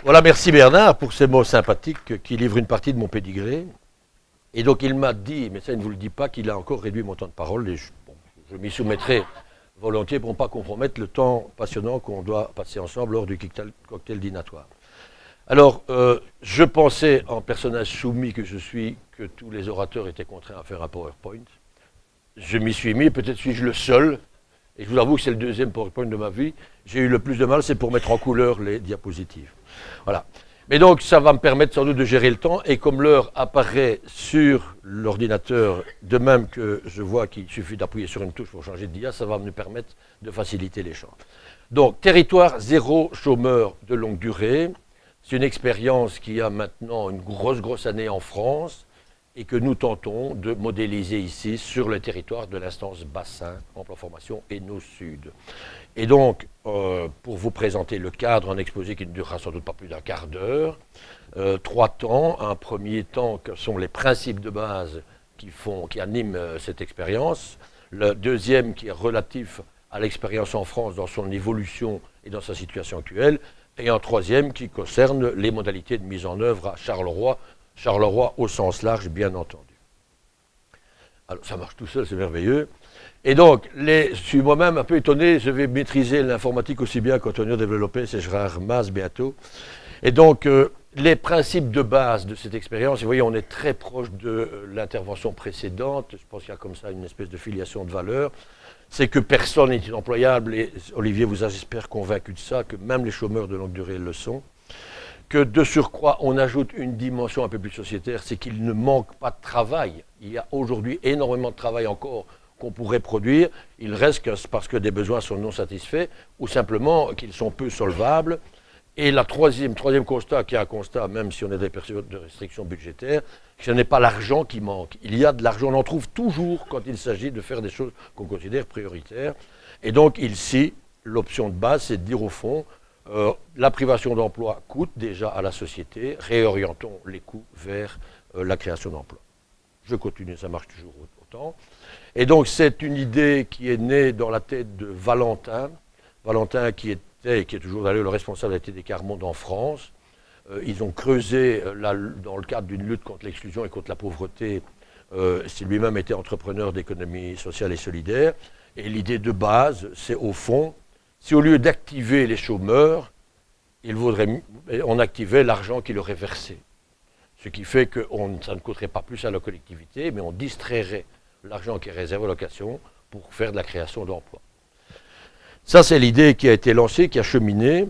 Voilà, merci Bernard pour ces mots sympathiques qui livrent une partie de mon pédigré. Et donc il m'a dit, mais ça il ne vous le dit pas, qu'il a encore réduit mon temps de parole et je m'y soumettrai volontiers pour ne pas compromettre le temps passionnant qu'on doit passer ensemble lors du cocktail dînatoire. Alors, je pensais, en personnage soumis que je suis, que tous les orateurs étaient contraints à faire un PowerPoint. Je m'y suis mis, peut-être suis-je le seul, et je vous avoue que c'est le deuxième PowerPoint de ma vie. J'ai eu le plus de mal, c'est pour mettre en couleur les diapositives. Voilà. Mais donc, ça va me permettre sans doute de gérer le temps, et comme l'heure apparaît sur l'ordinateur, de même que je vois qu'il suffit d'appuyer sur une touche pour changer de dia, ça va me permettre de faciliter l'échange. Donc, territoire zéro chômeur de longue durée, c'est une expérience qui a maintenant une grosse année en France, et que nous tentons de modéliser ici sur le territoire de l'instance bassin, emploi formation et nos Sud. Et donc, pour vous présenter le cadre, un exposé qui ne durera sans doute pas plus d'un quart d'heure, 3 temps. Un premier temps que sont les principes de base qui animent cette expérience. Le deuxième qui est relatif à l'expérience en France dans son évolution et dans sa situation actuelle. Et un troisième qui concerne les modalités de mise en œuvre à Charleroi. Charleroi au sens large, bien entendu. Alors, ça marche tout seul, c'est merveilleux. Et donc, je suis moi-même un peu étonné, je vais maîtriser l'informatique aussi bien qu'Antonio Developé, c'est Gérard Mas bientôt. Et donc, les principes de base de cette expérience, vous voyez, on est très proche de l'intervention précédente, je pense qu'il y a comme ça une espèce de filiation de valeur, c'est que personne n'est inemployable, et Olivier vous a, j'espère, convaincu de ça, que même les chômeurs de longue durée le sont. Que de surcroît, on ajoute une dimension un peu plus sociétaire, c'est qu'il ne manque pas de travail. Il y a aujourd'hui énormément de travail encore qu'on pourrait produire. Il reste que c'est parce que des besoins sont non satisfaits ou simplement qu'ils sont peu solvables. Et le troisième constat, qui est un constat, même si on est dans des périodes de restrictions budgétaires, ce n'est pas l'argent qui manque. Il y a de l'argent, on en trouve toujours quand il s'agit de faire des choses qu'on considère prioritaires. Et donc, ici, l'option de base, c'est de dire au fond, la privation d'emploi coûte déjà à la société, réorientons les coûts vers la création d'emplois. Je continue, ça marche toujours autant. Et donc c'est une idée qui est née dans la tête de Valentin qui était et qui est toujours d'ailleurs le responsable des Carmonde en France. Ils ont creusé dans le cadre d'une lutte contre l'exclusion et contre la pauvreté. C'est lui-même était entrepreneur d'économie sociale et solidaire. Et l'idée de base, c'est au fond, si au lieu d'activer les chômeurs, on activait l'argent qui leur est versé. Ce qui fait que ça ne coûterait pas plus à la collectivité, mais on distrairait l'argent qui est réservé aux locations pour faire de la création d'emplois. Ça, c'est l'idée qui a été lancée, qui a cheminé,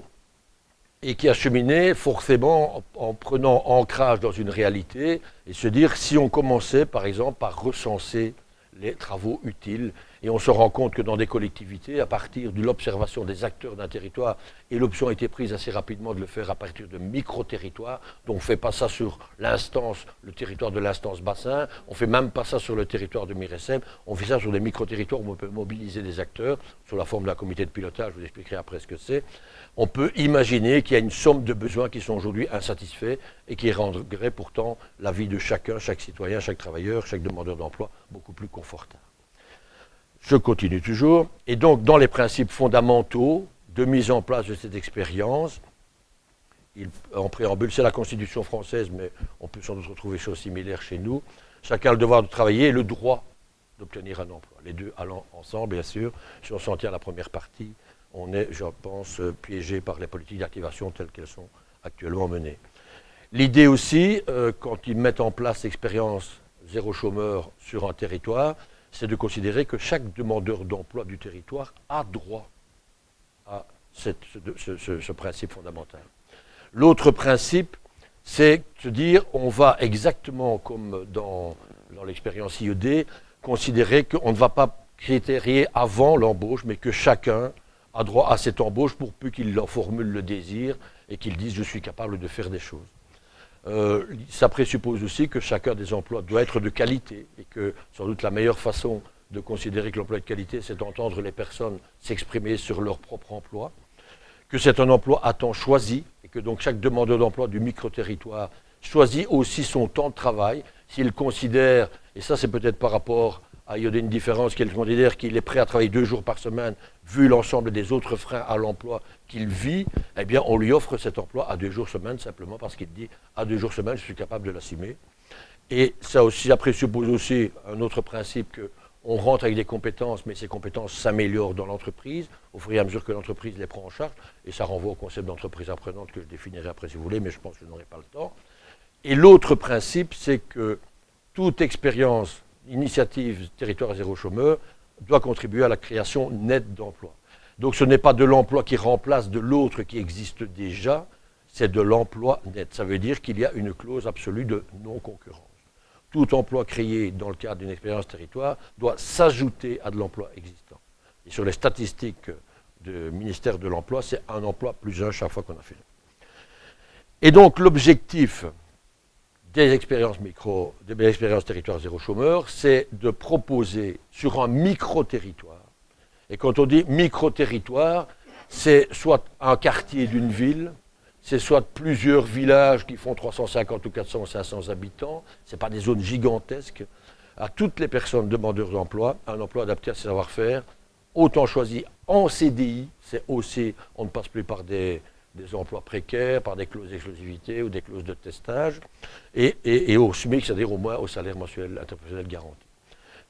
et qui a cheminé forcément en prenant ancrage dans une réalité, et se dire, si on commençait par exemple par recenser les travaux utiles, et on se rend compte que dans des collectivités, à partir de l'observation des acteurs d'un territoire, et l'option a été prise assez rapidement de le faire à partir de micro-territoires, donc on ne fait pas ça sur le territoire de l'instance bassin, on ne fait même pas ça sur le territoire de Miresem, on fait ça sur des micro-territoires où on peut mobiliser des acteurs, sous la forme d'un comité de pilotage, je vous expliquerai après ce que c'est. On peut imaginer qu'il y a une somme de besoins qui sont aujourd'hui insatisfaits et qui rendraient pourtant la vie de chacun, chaque citoyen, chaque travailleur, chaque demandeur d'emploi beaucoup plus confortable. Je continue toujours. Et donc, dans les principes fondamentaux de mise en place de cette expérience, en préambule, c'est la Constitution française, mais on peut sans doute retrouver choses similaires chez nous. Chacun a le devoir de travailler et le droit d'obtenir un emploi. Les deux allant ensemble, bien sûr. Si on s'en tient à la première partie, on est, je pense, piégé par les politiques d'activation telles qu'elles sont actuellement menées. L'idée aussi, quand ils mettent en place l'expérience zéro chômeur sur un territoire, c'est de considérer que chaque demandeur d'emploi du territoire a droit à ce principe fondamental. L'autre principe, c'est de se dire, on va exactement comme dans l'expérience IED, considérer qu'on ne va pas critérier avant l'embauche, mais que chacun a droit à cette embauche pour peu qu'il en formule le désir et qu'il dise « je suis capable de faire des choses ». Ça présuppose aussi que chacun des emplois doit être de qualité et que sans doute la meilleure façon de considérer que l'emploi est de qualité, c'est d'entendre les personnes s'exprimer sur leur propre emploi, que c'est un emploi à temps choisi et que donc chaque demandeur d'emploi du micro-territoire choisit aussi son temps de travail s'il considère, et ça c'est peut-être par rapport il y a une différence qu'il considère qu'il est prêt à travailler 2 jours par semaine, vu l'ensemble des autres freins à l'emploi qu'il vit, eh bien, on lui offre cet emploi à 2 jours semaine, simplement parce qu'il dit, à 2 jours semaine, je suis capable de l'assumer. Et ça aussi, après, suppose aussi un autre principe qu'on rentre avec des compétences, mais ces compétences s'améliorent dans l'entreprise, au fur et à mesure que l'entreprise les prend en charge, et ça renvoie au concept d'entreprise apprenante que je définirai après si vous voulez, mais je pense que je n'aurai pas le temps. Et l'autre principe, c'est que toute expérience, initiative, territoire zéro chômeur, doit contribuer à la création nette d'emplois. Donc ce n'est pas de l'emploi qui remplace de l'autre qui existe déjà, c'est de l'emploi net. Ça veut dire qu'il y a une clause absolue de non-concurrence. Tout emploi créé dans le cadre d'une expérience territoire doit s'ajouter à de l'emploi existant. Et sur les statistiques du ministère de l'Emploi, c'est un emploi plus un chaque fois qu'on a fait. Et donc l'objectif des expériences territoire zéro chômeur, c'est de proposer sur un micro-territoire. Et quand on dit micro-territoire, c'est soit un quartier d'une ville, c'est soit plusieurs villages qui font 350 ou 400 ou 500 habitants, ce n'est pas des zones gigantesques, à toutes les personnes demandeurs d'emploi, un emploi adapté à ses savoir-faire, autant choisi en CDI, c'est aussi, on ne passe plus par des emplois précaires, par des clauses d'exclusivité ou des clauses de testage, et au SMIC, c'est-à-dire au moins au salaire mensuel interprofessionnel garanti.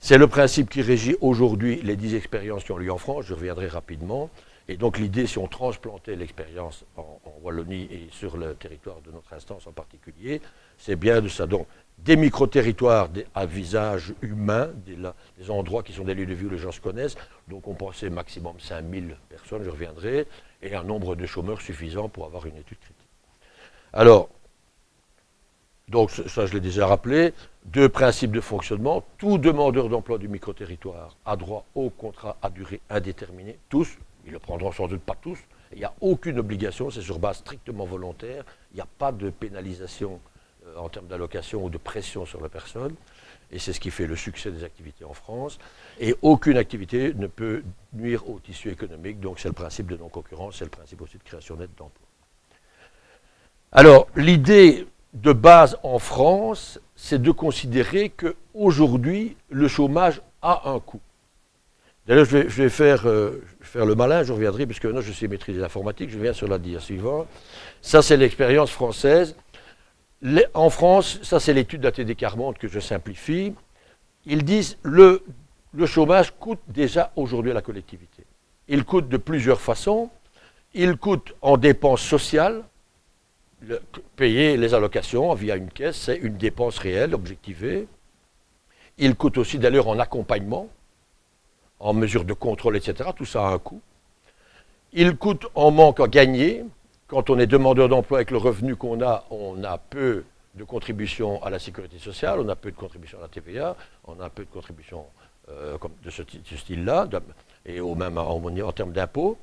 C'est le principe qui régit aujourd'hui les 10 expériences qui ont lieu en France, je reviendrai rapidement. Et donc l'idée, si on transplantait l'expérience en Wallonie et sur le territoire de notre instance en particulier, c'est bien de ça. Donc des micro-territoires à visage humain, des endroits qui sont des lieux de vie où les gens se connaissent, donc on pensait maximum 5000 personnes, je reviendrai, et un nombre de chômeurs suffisant pour avoir une étude critique. Alors, donc ça je l'ai déjà rappelé, 2 principes de fonctionnement. Tout demandeur d'emploi du micro-territoire a droit au contrat à durée indéterminée, tous. Ils ne le prendront sans doute pas tous. Il n'y a aucune obligation, c'est sur base strictement volontaire. Il n'y a pas de pénalisation en termes d'allocation ou de pression sur la personne. Et c'est ce qui fait le succès des activités en France. Et aucune activité ne peut nuire au tissu économique. Donc c'est le principe de non-concurrence, c'est le principe aussi de création nette d'emplois. Alors l'idée de base en France, c'est de considérer qu'aujourd'hui, le chômage a un coût. D'ailleurs, je vais faire le malin, je reviendrai, parce que maintenant je sais maîtriser l'informatique, je viens sur la dia suivante. Ça, c'est l'expérience française. En France, ça c'est l'étude d'ATD Carmonde que je simplifie. Ils disent que le chômage coûte déjà aujourd'hui à la collectivité. Il coûte de plusieurs façons. Il coûte en dépenses sociales. Payer les allocations via une caisse, c'est une dépense réelle, objectivée. Il coûte aussi d'ailleurs en accompagnement, en mesure de contrôle, etc. Tout ça a un coût. Il coûte en manque à gagner. Quand on est demandeur d'emploi avec le revenu qu'on a, on a peu de contributions à la sécurité sociale, on a peu de contributions à la TVA, on a peu de contributions de ce style-là, et même en termes d'impôts.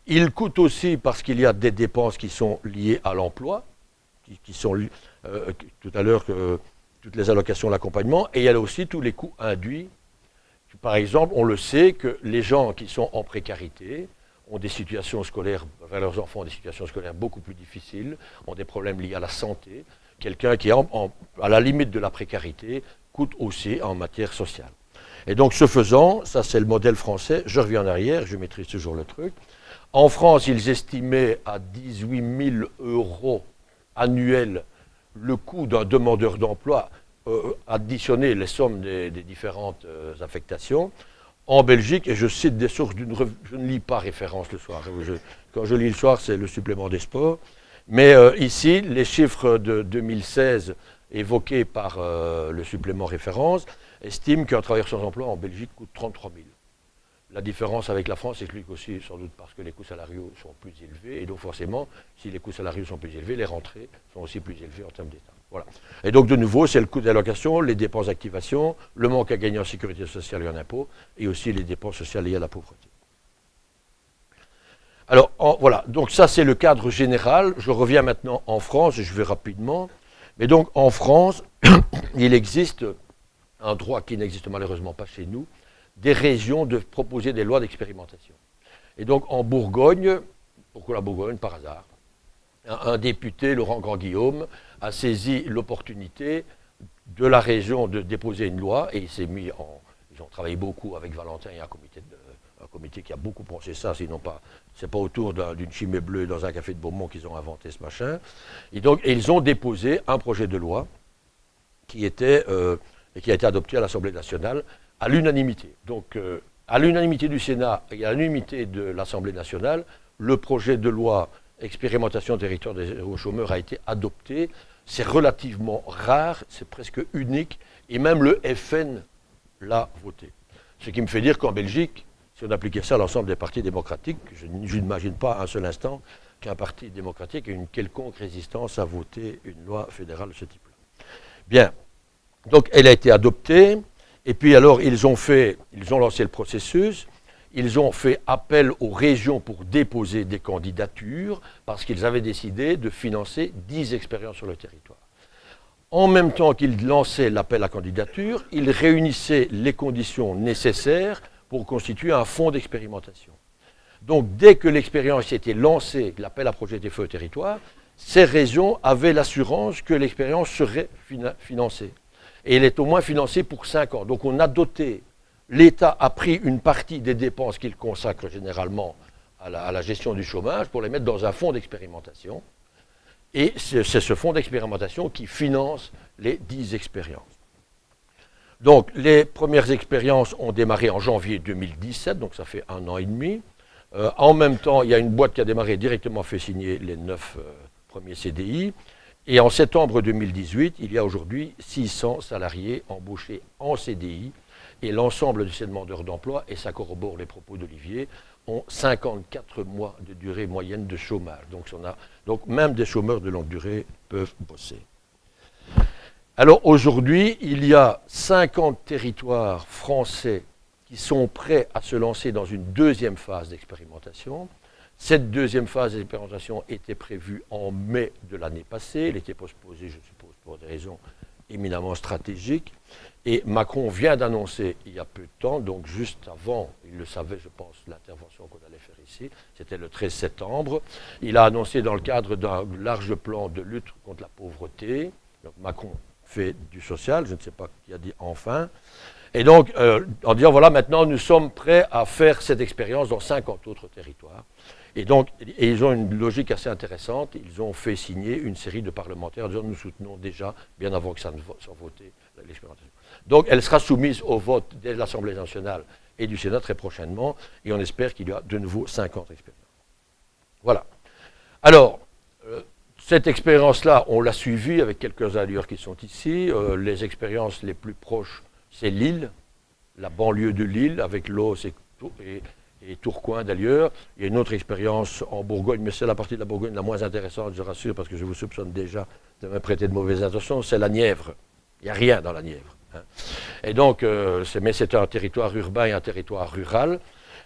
Il coûte aussi parce qu'il y a des dépenses qui sont liées à l'emploi, qui sont tout à l'heure toutes les allocations, l'accompagnement, et il y a aussi tous les coûts induits. Par exemple, on le sait que les gens qui sont en précarité ont des situations scolaires, leurs enfants ont des situations scolaires beaucoup plus difficiles, ont des problèmes liés à la santé. Quelqu'un qui est à la limite de la précarité coûte aussi en matière sociale. Et donc, ce faisant, ça c'est le modèle français, je reviens en arrière, je maîtrise toujours le truc. En France, ils estimaient à 18 000 € annuels le coût d'un demandeur d'emploi, additionner les sommes des différentes affectations. En Belgique, et je cite des sources je ne lis pas référence le soir. Quand je lis le soir, c'est le supplément des sports. Mais ici, les chiffres de 2016 évoqués par le supplément référence estiment qu'un travailleur sans emploi en Belgique coûte 33 000. La différence avec la France s'explique aussi sans doute parce que les coûts salariaux sont plus élevés. Et donc forcément, si les coûts salariaux sont plus élevés, les rentrées sont aussi plus élevées en termes d'État. Voilà. Et donc de nouveau, c'est le coût d'allocation, les dépenses d'activation, le manque à gagner en sécurité sociale et en impôts, et aussi les dépenses sociales liées à la pauvreté. Alors voilà, donc ça c'est le cadre général. Je reviens maintenant en France, et je vais rapidement. Mais donc en France, il existe un droit qui n'existe malheureusement pas chez nous, des régions de proposer des lois d'expérimentation. Et donc en Bourgogne, pourquoi la Bourgogne par hasard, un député, Laurent Grand-Guillaume, a saisi l'opportunité de la région de déposer une loi et il Ils ont travaillé beaucoup avec Valentin et un comité qui a beaucoup pensé ça, sinon pas. C'est pas autour d'une chimée bleue dans un café de Beaumont qu'ils ont inventé ce machin. Et donc, ils ont déposé un projet de loi qui a été adopté à l'Assemblée nationale à l'unanimité. Donc, à l'unanimité du Sénat et à l'unanimité de l'Assemblée nationale, le projet de loi expérimentation territoire des zéro chômeurs a été adopté. C'est relativement rare, c'est presque unique, et même le FN l'a voté. Ce qui me fait dire qu'en Belgique, si on appliquait ça à l'ensemble des partis démocratiques, je n'imagine pas un seul instant qu'un parti démocratique ait une quelconque résistance à voter une loi fédérale de ce type-là. Bien, donc elle a été adoptée, et puis alors ils ont lancé le processus, ils ont fait appel aux régions pour déposer des candidatures, parce qu'ils avaient décidé de financer 10 expériences sur le territoire. En même temps qu'ils lançaient l'appel à candidature, ils réunissaient les conditions nécessaires pour constituer un fonds d'expérimentation. Donc, dès que l'expérience était lancée, l'appel à projet était fait au territoire, ces régions avaient l'assurance que l'expérience serait financée. Et elle est au moins financée pour 5 ans. Donc, on a doté, l'État a pris une partie des dépenses qu'il consacre généralement à la gestion du chômage pour les mettre dans un fonds d'expérimentation. Et c'est ce fonds d'expérimentation qui finance les 10 expériences. Donc, les premières expériences ont démarré en janvier 2017, donc ça fait 1 an et demi. En même temps, il y a une boîte qui a démarré directement fait signer les 9 premiers CDI. Et en septembre 2018, il y a aujourd'hui 600 salariés embauchés en CDI. Et l'ensemble de ces demandeurs d'emploi, et ça corrobore les propos d'Olivier, ont 54 mois de durée moyenne de chômage. Donc même des chômeurs de longue durée peuvent bosser. Alors aujourd'hui, il y a 50 territoires français qui sont prêts à se lancer dans une deuxième phase d'expérimentation. Cette deuxième phase d'expérimentation était prévue en mai de l'année passée. Elle était postposée, je suppose, pour des raisons éminemment stratégiques. Et Macron vient d'annoncer il y a peu de temps, donc juste avant, il le savait, je pense, l'intervention qu'on allait faire ici, c'était le 13 septembre, il a annoncé dans le cadre d'un large plan de lutte contre la pauvreté, donc Macron fait du social, je ne sais pas qui a dit enfin, et donc en disant voilà, maintenant nous sommes prêts à faire cette expérience dans 50 autres territoires. Et donc, ils ont une logique assez intéressante, ils ont fait signer une série de parlementaires en disant nous soutenons déjà, bien avant que ça ne soit voté, l'expérimentation. Donc, elle sera soumise au vote de l'Assemblée nationale et du Sénat très prochainement, et on espère qu'il y a de nouveau 50 expériences. Voilà. Alors, cette expérience-là, on l'a suivie avec quelques-uns d'ailleurs qui sont ici. Les expériences les plus proches, c'est Lille, la banlieue de Lille, avec Loos et Tourcoing d'ailleurs. Il y a une autre expérience en Bourgogne, mais c'est la partie de la Bourgogne la moins intéressante, je rassure, parce que je vous soupçonne déjà de me prêter de mauvaises intentions, c'est la Nièvre. Il n'y a rien dans la Nièvre. Hein. Et donc, mais c'est un territoire urbain et un territoire rural.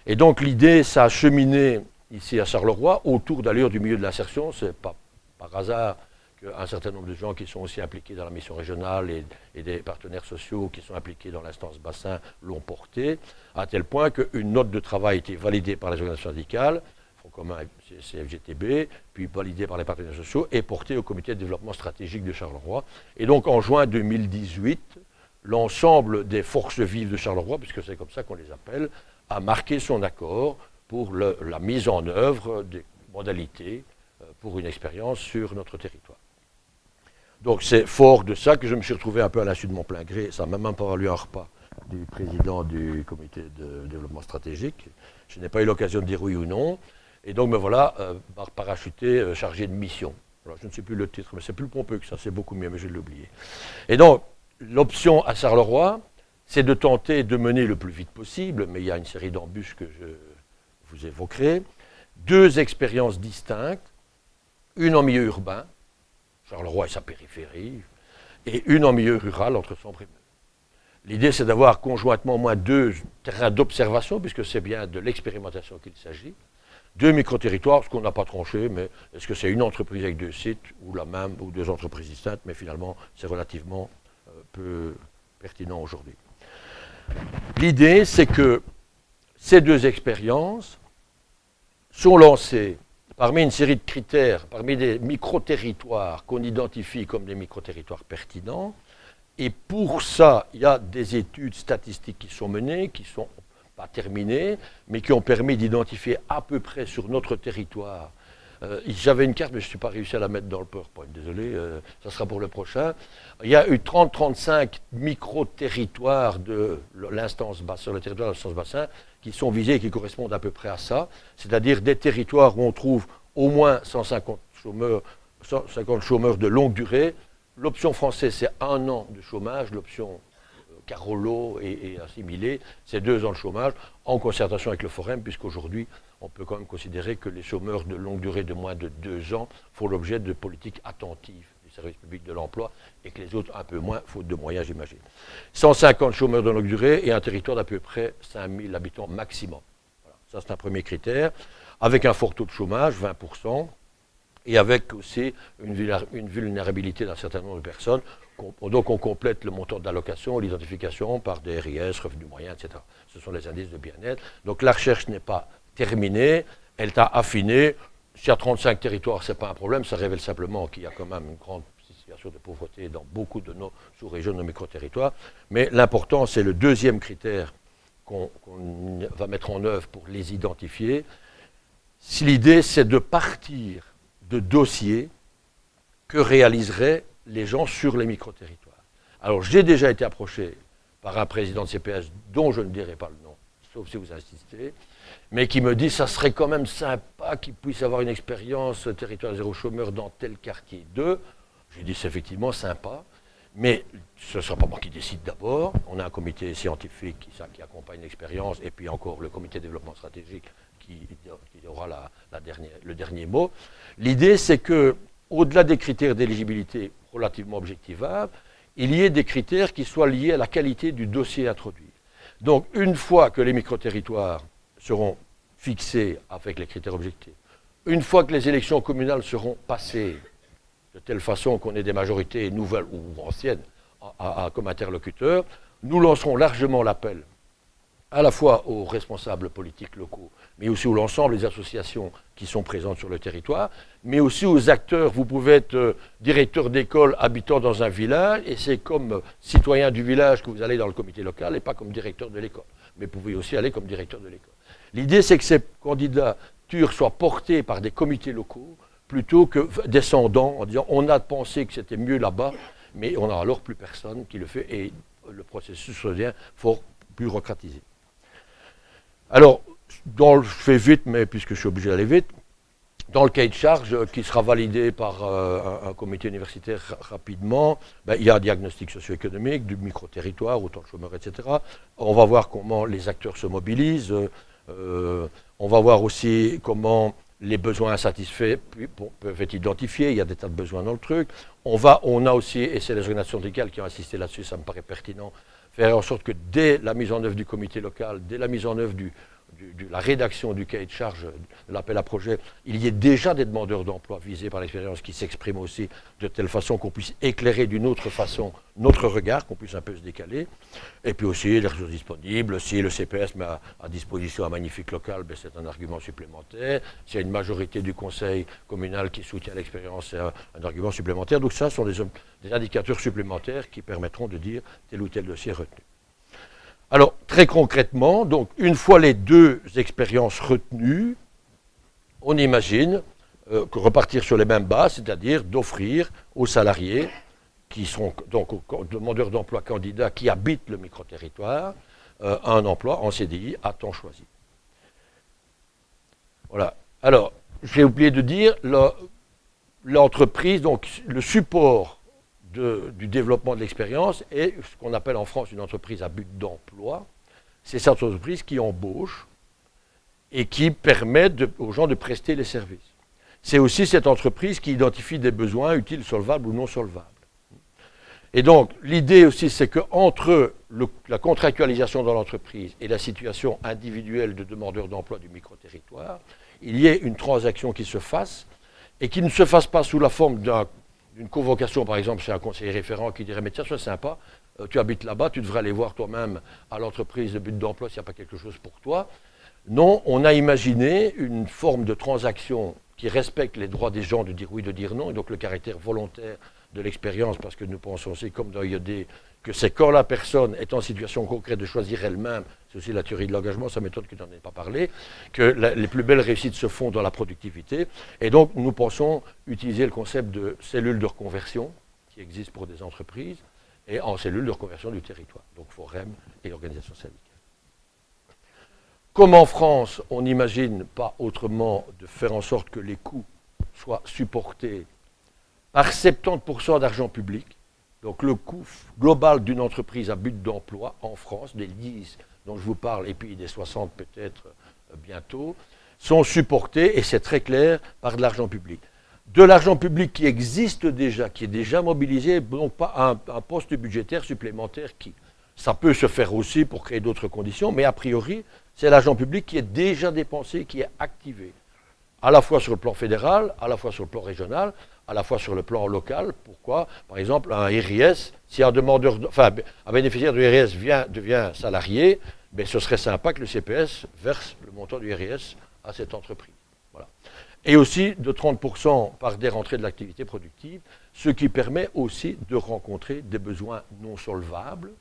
Et donc l'idée, ça a cheminé ici à Charleroi, autour d'ailleurs du milieu de l'insertion. C'est pas par hasard qu'un certain nombre de gens qui sont aussi impliqués dans la mission régionale et des partenaires sociaux qui sont impliqués dans l'instance bassin l'ont porté, à tel point qu'une note de travail a été validée par les organisations syndicales, Front commun CFGTB, puis validée par les partenaires sociaux et portée au comité de développement stratégique de Charleroi. Et donc en juin 2018, l'ensemble des forces vives de Charleroi, puisque c'est comme ça qu'on les appelle, a marqué son accord pour la mise en œuvre des modalités pour une expérience sur notre territoire. Donc c'est fort de ça que je me suis retrouvé un peu à l'insu de mon plein gré. Ça ne m'a même pas valu un repas du président du comité de développement stratégique. Je n'ai pas eu l'occasion de dire oui ou non. Et donc me voilà parachuté, chargé de mission. Alors, je ne sais plus le titre, mais c'est plus pompeux que ça, c'est beaucoup mieux, mais je l'ai oublié. Et donc, l'option à Charleroi, c'est de tenter de mener le plus vite possible, mais il y a une série d'embûches que je vous évoquerai. 2 expériences distinctes, une en milieu urbain, Charleroi et sa périphérie, et une en milieu rural entre Sambre et Meuse. L'idée, c'est d'avoir conjointement au moins 2 terrains d'observation, puisque c'est bien de l'expérimentation qu'il s'agit. 2 micro-territoires, ce qu'on n'a pas tranché, mais est-ce que c'est une entreprise avec 2 sites, ou la même, ou 2 entreprises distinctes, mais finalement, c'est relativement peu pertinent aujourd'hui. L'idée, c'est que ces 2 expériences sont lancées parmi une série de critères, parmi des micro-territoires qu'on identifie comme des micro-territoires pertinents, Et pour ça, il y a des études statistiques qui sont menées, qui ne sont pas terminées, mais qui ont permis d'identifier à peu près sur notre territoire. J'avais une carte, mais je ne suis pas réussi à la mettre dans le PowerPoint, désolé, ça sera pour le prochain. Il y a eu 30-35 micro-territoires de l'instance bassin, le territoire de l'instance bassin, qui sont visés et qui correspondent à peu près à ça, c'est-à-dire des territoires où on trouve au moins 150 chômeurs de longue durée. L'option française, c'est 1 an de chômage, l'option Carolo et assimilé, c'est 2 ans de chômage, en concertation avec le Forum, puisqu'aujourd'hui, on peut quand même considérer que les chômeurs de longue durée de moins de 2 ans font l'objet de politiques attentives du service public de l'emploi et que les autres un peu moins, faute de moyens, j'imagine. 150 chômeurs de longue durée et un territoire d'à peu près 5000 habitants maximum. Voilà. Ça, c'est un premier critère, avec un fort taux de chômage, 20%, et avec aussi une vulnérabilité d'un certain nombre de personnes. Donc on complète le montant d'allocation, l'identification par des RIS, revenus moyens, etc. Ce sont les indices de bien-être. Donc la recherche n'est pas terminée, elle t'a affiné. S'il y a 35 territoires, ce n'est pas un problème, ça révèle simplement qu'il y a quand même une grande situation de pauvreté dans beaucoup de nos sous-régions, de nos micro-territoires. Mais l'important, c'est le deuxième critère qu'on va mettre en œuvre pour les identifier. Si l'idée, c'est de partir de dossiers que réaliseraient les gens sur les micro-territoires. Alors, j'ai déjà été approché par un président de CPS, dont je ne dirai pas le nom, sauf si vous insistez, mais qui me dit ça serait quand même sympa qu'il puisse avoir une expérience territoire zéro chômeur dans tel quartier 2. J'ai dit c'est effectivement sympa, mais ce ne sera pas moi qui décide d'abord. On a un comité scientifique qui accompagne l'expérience, et puis encore le comité de développement stratégique qui aura le dernier mot. L'idée, c'est que, au-delà des critères d'éligibilité relativement objectivables, il y ait des critères qui soient liés à la qualité du dossier introduit. Donc, une fois que les micro-territoires seront fixés avec les critères objectifs, une fois que les élections communales seront passées, de telle façon qu'on ait des majorités nouvelles ou anciennes comme interlocuteurs, nous lancerons largement l'appel à la fois aux responsables politiques locaux, mais aussi à l'ensemble des associations qui sont présentes sur le territoire, mais aussi aux acteurs. Vous pouvez être directeur d'école habitant dans un village, et c'est comme citoyen du village que vous allez dans le comité local, et pas comme directeur de l'école. Mais vous pouvez aussi aller comme directeur de l'école. L'idée, c'est que ces candidatures soient portées par des comités locaux, plutôt que descendants, en disant on a pensé que c'était mieux là-bas, mais on n'a alors plus personne qui le fait, et le processus devient fort bureaucratisé. Alors, je fais vite, mais puisque je suis obligé d'aller vite, dans le cahier de charge qui sera validé par un comité universitaire rapidement, il y a un diagnostic socio-économique du micro-territoire, autant de chômeurs, etc. On va voir comment les acteurs se mobilisent. On va voir aussi comment les besoins insatisfaits peuvent être identifiés. Il y a des tas de besoins dans le truc. On a aussi, et c'est les organisations syndicales qui ont insisté là-dessus, ça me paraît pertinent, faire en sorte que dès la mise en œuvre du comité local, dès la mise en œuvre de la rédaction du cahier de charge, de l'appel à projet, il y ait déjà des demandeurs d'emploi visés par l'expérience qui s'expriment aussi de telle façon qu'on puisse éclairer d'une autre façon notre regard, qu'on puisse un peu se décaler. Et puis aussi les ressources disponibles. Si le CPS met à disposition un magnifique local, c'est un argument supplémentaire. S'il y a une majorité du conseil communal qui soutient l'expérience, c'est un argument supplémentaire. Donc ça, ce sont des indicateurs supplémentaires qui permettront de dire tel ou tel dossier retenu. Alors, très concrètement, donc, une fois les 2 expériences retenues, on imagine repartir sur les mêmes bases, c'est-à-dire d'offrir aux salariés, qui sont donc aux demandeurs d'emploi candidats qui habitent le micro-territoire, un emploi en CDI à temps choisi. Voilà. Alors, j'ai oublié de dire, l'entreprise, donc le support du développement de l'expérience est ce qu'on appelle en France une entreprise à but d'emploi. C'est cette entreprise qui embauche et qui permet aux gens de prester les services. C'est aussi cette entreprise qui identifie des besoins utiles, solvables ou non solvables. Et donc, l'idée aussi, c'est qu'entre la contractualisation dans l'entreprise et la situation individuelle de demandeurs d'emploi du micro-territoire, il y ait une transaction qui se fasse et qui ne se fasse pas sous la forme d'une convocation, par exemple, chez un conseiller référent qui dirait « mais tiens, c'est sympa, tu habites là-bas, tu devrais aller voir toi-même à l'entreprise de but d'emploi s'il n'y a pas quelque chose pour toi ». Non, on a imaginé une forme de transaction qui respecte les droits des gens de dire oui, de dire non, et donc le caractère volontaire de l'expérience, parce que nous pensons aussi, comme dans IED, que c'est quand la personne est en situation concrète de choisir elle-même, c'est aussi la théorie de l'engagement, ça m'étonne que tu n'en aies pas parlé, que les plus belles réussites se font dans la productivité. Et donc, nous pensons utiliser le concept de cellules de reconversion, qui existe pour des entreprises, et en cellules de reconversion du territoire, donc Forem et organisation syndicale. Comme en France, on n'imagine pas autrement de faire en sorte que les coûts soient supportés par 70% d'argent public. Donc le coût global d'une entreprise à but d'emploi en France, des 10 dont je vous parle, et puis des 60 peut-être bientôt, sont supportés, et c'est très clair, par de l'argent public. De l'argent public qui existe déjà, qui est déjà mobilisé, donc pas un poste budgétaire supplémentaire qui... Ça peut se faire aussi pour créer d'autres conditions, mais a priori, c'est l'argent public qui est déjà dépensé, qui est activé, à la fois sur le plan fédéral, à la fois sur le plan régional, à la fois sur le plan local. Pourquoi? Par exemple, un RIS, si un bénéficiaire du RIS devient salarié, ben, ce serait sympa que le CPS verse le montant du RIS à cette entreprise. Voilà. Et aussi de 30% par des rentrées de l'activité productive, ce qui permet aussi de rencontrer des besoins non solvables,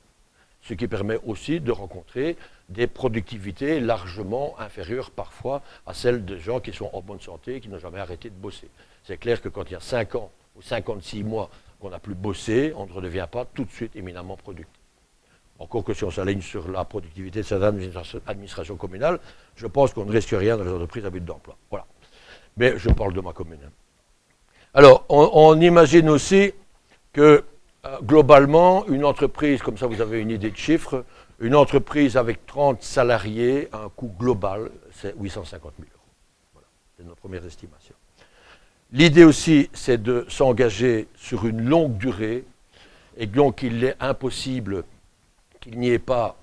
ce qui permet aussi de rencontrer des productivités largement inférieures parfois à celles de gens qui sont en bonne santé et qui n'ont jamais arrêté de bosser. C'est clair que quand il y a 5 ans ou 56 mois qu'on n'a plus bossé, on ne redevient pas tout de suite éminemment productif. Encore que si on s'aligne sur la productivité de certaines administrations communales, je pense qu'on ne risque rien dans les entreprises à but d'emploi. Voilà. Mais je parle de ma commune. Alors, on imagine aussi que globalement, une entreprise, comme ça vous avez une idée de chiffre, une entreprise avec 30 salariés, un coût global, c'est 850 000 euros. Voilà, c'est notre première estimation. L'idée aussi, c'est de s'engager sur une longue durée, et donc il est impossible qu'il n'y ait pas,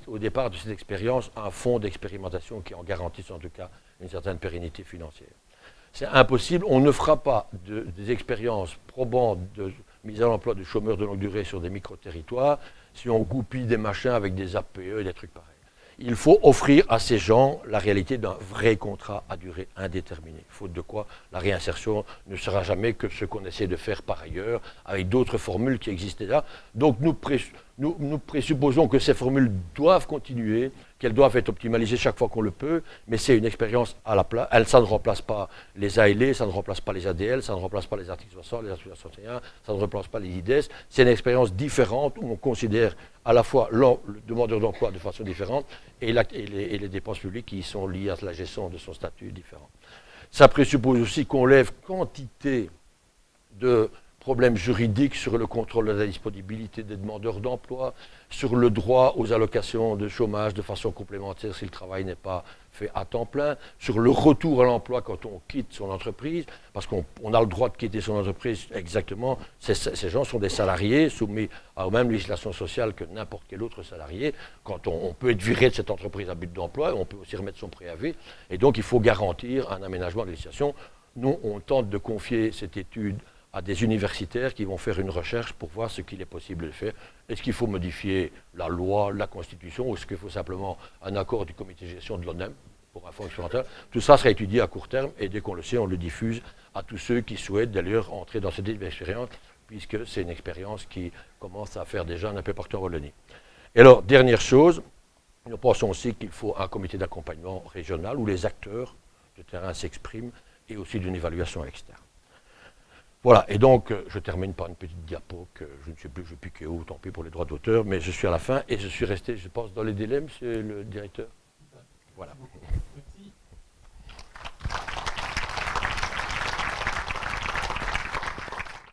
au départ de cette expérience, un fonds d'expérimentation qui en garantisse en tout cas une certaine pérennité financière. C'est impossible, on ne fera pas des expériences probantes de mise à l'emploi de chômeurs de longue durée sur des micro-territoires si on goupille des machins avec des APE et des trucs pareils. Il faut offrir à ces gens la réalité d'un vrai contrat à durée indéterminée. Faute de quoi, la réinsertion ne sera jamais que ce qu'on essaie de faire par ailleurs, avec d'autres formules qui existent déjà. Donc nous présupposons que ces formules doivent continuer, qu'elles doivent être optimalisées chaque fois qu'on le peut, mais c'est une expérience à la place. Ça ne remplace pas les ALE, ça ne remplace pas les ADL, ça ne remplace pas les articles 60, les articles 61, ça ne remplace pas les IDES. C'est une expérience différente où on considère à la fois le demandeur d'emploi de façon différente et les dépenses publiques qui sont liées à la gestion de son statut différent. Ça présuppose aussi qu'on lève quantité de problèmes juridiques sur le contrôle de la disponibilité des demandeurs d'emploi, sur le droit aux allocations de chômage de façon complémentaire si le travail n'est pas fait à temps plein, sur le retour à l'emploi quand on quitte son entreprise, parce qu'on a le droit de quitter son entreprise exactement. Ces gens sont des salariés soumis à la même législation sociale que n'importe quel autre salarié. Quand on peut être viré de cette entreprise à but d'emploi, on peut aussi remettre son préavis. Et donc il faut garantir un aménagement de législation. Nous, on tente de confier cette étude à des universitaires qui vont faire une recherche pour voir ce qu'il est possible de faire. Est-ce qu'il faut modifier la loi, la Constitution, ou est-ce qu'il faut simplement un accord du comité de gestion de l'ONEM pour un fonds expérimental? Tout ça sera étudié à court terme, et dès qu'on le sait, on le diffuse à tous ceux qui souhaitent d'ailleurs entrer dans cette expérience, puisque c'est une expérience qui commence à faire déjà un peu partout en Wallonie. Et alors, dernière chose, nous pensons aussi qu'il faut un comité d'accompagnement régional où les acteurs de terrain s'expriment, et aussi d'une évaluation externe. Voilà, et donc je termine par une petite diapo que je ne sais plus, je piquais où, tant pis pour les droits d'auteur, mais je suis à la fin et je suis resté, je pense, dans les délais, monsieur le directeur. Voilà.